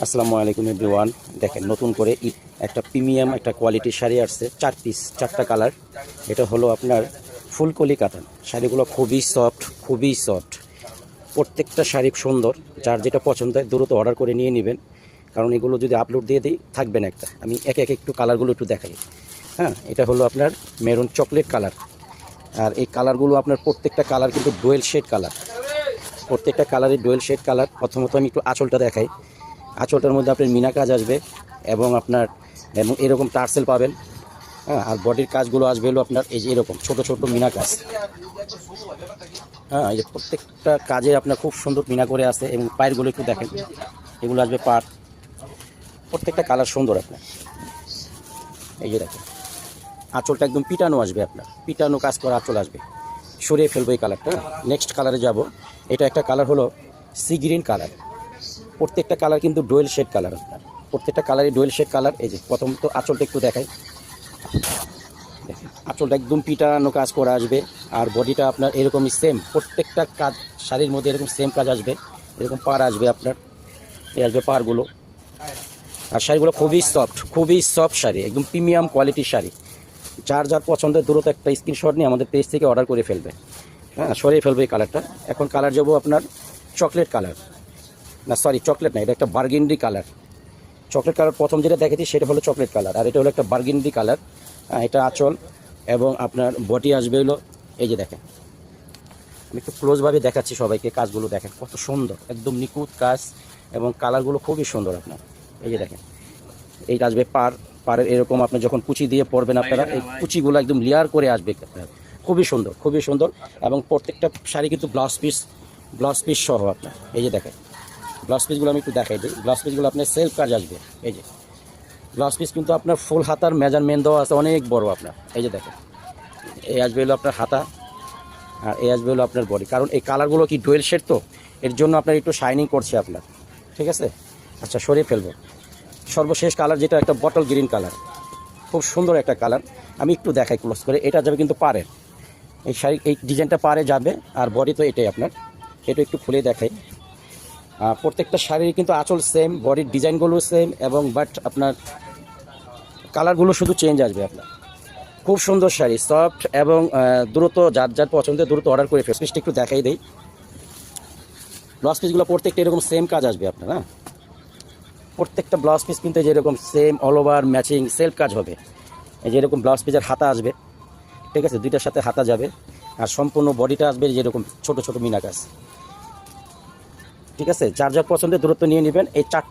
আসসালামু আলাইকুম এভরিওয়ান। দেখেন নতুন করে একটা প্রিমিয়াম একটা কোয়ালিটির শাড়ি আসছে, 4 পিস 4টা কালার। এটা হলো আপনার ফুলকলি কাতান। শাড়িগুলো খুবই সফট। প্রত্যেকটা শাড়ি সুন্দর। যার যেটা পছন্দ হয় দ্রুত অর্ডার করে নিয়ে নেবেন, কারণ এগুলো যদি আপলোড দিয়ে দিই থাকবে না একটা। আমি একে একে একটু কালারগুলো একটু দেখাই। হ্যাঁ, এটা হলো আপনার মেরুন চকলেট কালার। আর এই কালারগুলো আপনার প্রত্যেকটা কালার কিন্তু ডুয়েল শেড কালার। প্রত্যেকটা কালারের ডুয়েল শেড কালার। প্রথমত আমি একটু আঁচলটা দেখাই। আঁচলটার মধ্যে আপনার মিনা কাজ আসবে এবং এরকম টার্সেল পাবেন। হ্যাঁ, আর বডির কাজগুলো আসবে হলো আপনার এই যে এরকম ছোট ছোট মিনা কাজ। হ্যাঁ, এই যে প্রত্যেকটা কাজে আপনার খুব সুন্দর মিনা করে আছে এবং পায়েরগুলো একটু দেখেন, এগুলো আসবে পার। প্রত্যেকটা কালার সুন্দর আপনার। এই যে দেখেন আঁচলটা একদম পিটানো আসবে, আপনার পিটানো কাজ করা আঁচল আসবে। সরিয়ে ফেলবো এই কালারটা। নেক্সট কালারে যাব। এটা একটা কালার হলো সি গ্রিন কালার। প্রত্যেকটা কালার কিন্তু ডুয়েল শেড কালার। আপনার প্রত্যেকটা কালারই ডুয়েল শেড কালার। এই যে প্রথম তো আঁচলটা একটু দেখাই। দেখেন আঁচলটা একদম পিটানো কাজ করা আসবে, আর বডিটা আপনার এরকমই সেম। প্রত্যেকটা কাজ শাড়ির মধ্যে এরকম সেম কাজ আসবে। এরকম পার আসবে আপনার, এই আসবে পারগুলো। আর শাড়িগুলো খুবই সফট শাড়ি, একদম প্রিমিয়াম কোয়ালিটির শাড়ি। যার পছন্দের দ্রুত একটা স্ক্রিনশট নিয়ে আমাদের পেজ থেকে অর্ডার করে ফেলবে। হ্যাঁ, সরিয়ে ফেলবে এই কালারটা। এখন কালার যাবো আপনার চকলেট কালার। না সরি, চকলেট না, এটা একটা বার্গেন্ডি কালার। চকলেট কালার প্রথম যেটা দেখেছি সেটা হলো চকলেট কালার, আর এটা হলো একটা বার্গেন্ডি কালার। এটা আঁচল এবং আপনার বডি আসবে হলো এই যে দেখেন। আমি একটু ক্লোজভাবে দেখাচ্ছি সবাইকে, কাজগুলো দেখেন কত সুন্দর, একদম নিখুঁত কাজ এবং কালারগুলো খুবই সুন্দর আপনার। এই যে দেখেন এইটা আসবে পাড়ের এরকম। আপনি যখন কুচি দিয়ে পরবেন আপনারা এই কুচিগুলো একদম লেয়ার করে আসবে। খুবই সুন্দর। এবং প্রত্যেকটা শাড়ি কিন্তু ব্লাউজ পিস সহ আপনার। এই যে দেখেন ব্লাউজ পিসগুলো আমি একটু দেখাই দিই। ব্লাউজ পিসগুলো আপনার সেলফ কাজ আসবে। এই যে ব্লাউজ পিস কিন্তু আপনার ফুল হাতার মেজারমেন্ট দেওয়া আছে, অনেক বড় আপনার। এই যে দেখেন এই আসবে হলো আপনার হাতা, আর এই আসবে হলো আপনার বডি। কারণ এই কালারগুলো কি ডুয়েল শেড, তো এর জন্য আপনার একটু শাইনিং করছে আপনার। ঠিক আছে, আচ্ছা সরিয়ে ফেলবো। সর্বশেষ কালার যেটা একটা বটল গ্রিন কালার, খুব সুন্দর একটা কালার। আমি একটু দেখাই ক্লোজ করে। এটা যাবে কিন্তু পাড়ের, এই শাড়ি এই ডিজাইনটা পাড়ে যাবে, আর বডি তো এটাই আপনার। এটা একটু খুলে দেখাই। প্রত্যেকটা শাড়ির কিন্তু আঁচল সেম, বডির ডিজাইনগুলো সেম, এবং বাট আপনার কালারগুলো শুধু চেঞ্জ আসবে আপনার। খুব সুন্দর শাড়ি, সফট এবং দ্রুত যার পছন্দের দ্রুত অর্ডার করে ফেস পিসটা একটু দেখাই দেই। ব্লাউজ পিসগুলো প্রত্যেকটা এরকম সেম কাজ আসবে আপনার। হ্যাঁ, প্রত্যেকটা ব্লাউজ পিস কিন্তু যেরকম same all over matching self কাজ হবে। এই যেরকম ব্লাউজ পিসের হাতা আসবে, ঠিক আছে, দুইটার সাথে হাতা যাবে। আর সম্পূর্ণ বডিটা আসবে যেরকম ছোট ছোট মিনা কাজ। ঠিক আছে, যার পছন্দের দূরত্ব নিয়ে নেবেন। এই